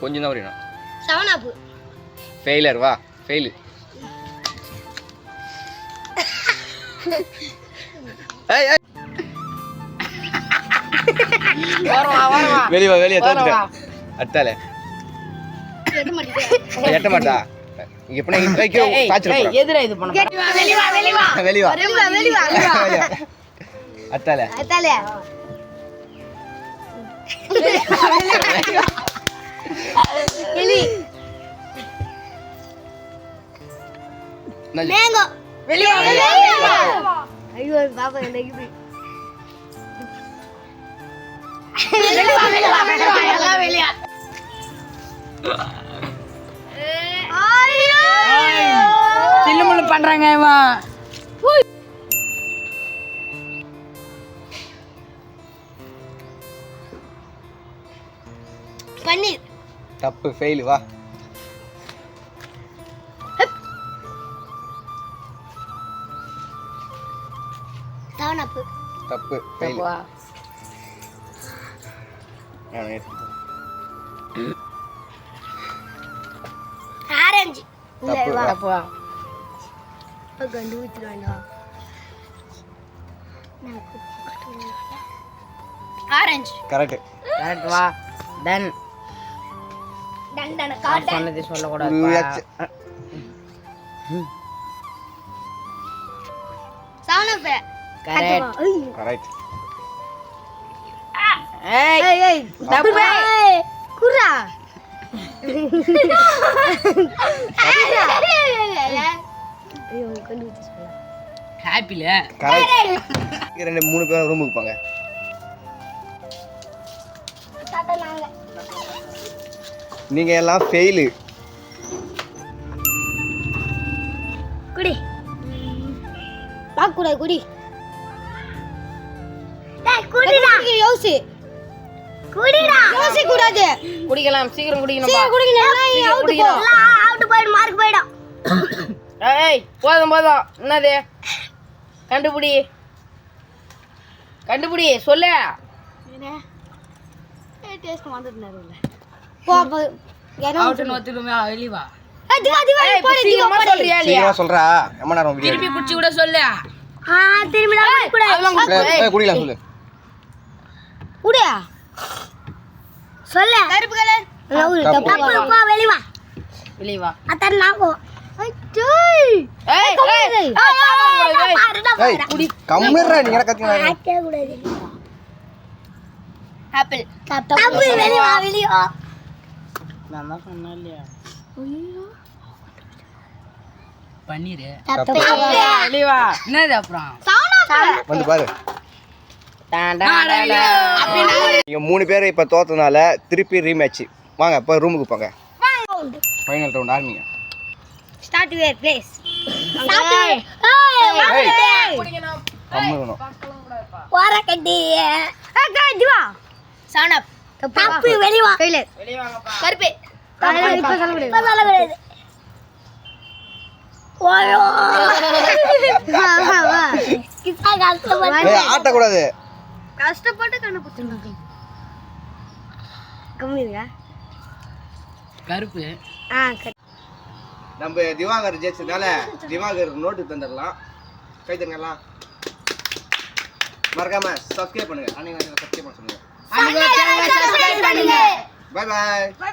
கொஞ்சம் தான் வரையணும். 7 up. ஃபெயிலர் வா ஃபெயில். ஏய் ஏய் வரவா வெளியே தோத்துட்டேன். அட்டால எட்ட மாட்டா எப்படி வைக்க சாச்சிர போறா. எதுல இது பண்ண வெளிவா அட்டால எலி மேங்கோ வெளிவா ஐயோ பாப்பா எனக்கு எல்லாம் வெளியா தில்லுமுள்ளு பண்றாங்க இவன். பன்னீர் தப்பு ஃபெயில் வா. தவனப்பு தப்பு ஃபெயில். வா ஆரஞ்சு தப்பு வா. வா கண்டு ஊத்துறானே ஆரஞ்சு கரெக்ட். கரெக்ட் வா. டன் டண்டன நான் காட்ட சொன்னதை சொல்லக்கூடாது. தவனப்பு கரெக்ட் கரெக்ட். ஏய் ஏய் தப்பு குரா ஐயோ கண்டு ஊத்துறானே ஹாப்பில கரெக்ட். ரெண்டு 3 பேர் ரூமுக்கு போங்க. நீங்க எல்லாம் ஃபெயில். குடி பாக்குடா குடி டேய் குடிடா யோசி குடிடா யோசி கூடாது. குடிக்கலாம் சீக்கிரம் குடிக்கணும் சீக்கிரம் குடிக்கணும் அவுட் போ அவுட் போய் மார்க் போய்டும். ஏய் போதும் என்னது கண்டுபிடி சொல்லு. டேஸ்ட் வந்துட்டனாருல போ போ அவுட் நோத்துலுமே வெளிவா. ஏய் போடு சீக்கிரமா சொல்றியா இல்லையா? சீக்கிரம் சொல்றா. எம்ம நேரம் வீடியோ. திருப்பி குடிச்சு கூட சொல்லு. திரும்பிடா குடி அதெல்லாம் ஏய் குடிலாம் சொல்லு. குடி சொல்லு கருப்பு கலர் தப்பு போ வெளிவா அத்தர் நாங்கோ அச்சோய் ஏய் ஏய் குடி கம்மிரா நீங்க கத்திங்க. ஆக்கே கூடாது. ஆப்பிள் தப்பு வெளிவா நான் தான் சொன்னேன் இல்லையா? பன்னீர் தப்பு வெளிவா. என்னது அப்புறம் வந்து பாரு. டான் டான் டான். நீங்க 3 பேர் இப்ப தோத்தனால திருப்பி ரீமேட்ச். வாங்க இப்ப ரூமுக்கு போங்க. ஃபைனல் ரவுண்ட் ஆரம்பிங்க. ஸ்டார்ட் யுவர் பிளேஸ் ஏய் குடிக்கணும். கம்மிரணும். வார கட்டி வா சவுண்ட் தப்பு வெளிவா ஃபெயிலர் வெளிவாங்கப்பா. கருப்பு இப்ப சொல்ல முடியாது ஓயோ வா கிசா கஷ்டப்பட்டு ஏய் ஆட்ட கூடாது. கஷ்டப்பட்டு கண்டுபிடிச்சிருக்காங்க. கம்மி இருக்கா கருப்பு நம்ம திவாகர் ஜெயிச்சதால திவாகர் நோட்டு தந்துடலாம். கை தங்கலாம். மறக்காம சப்ஸ்கிரைப் பண்ணுங்க. அன்னைக்கு சப்ஸ்கிரைப் பண்ண சொல்லுங்க. பண்ணுங்க பை பை.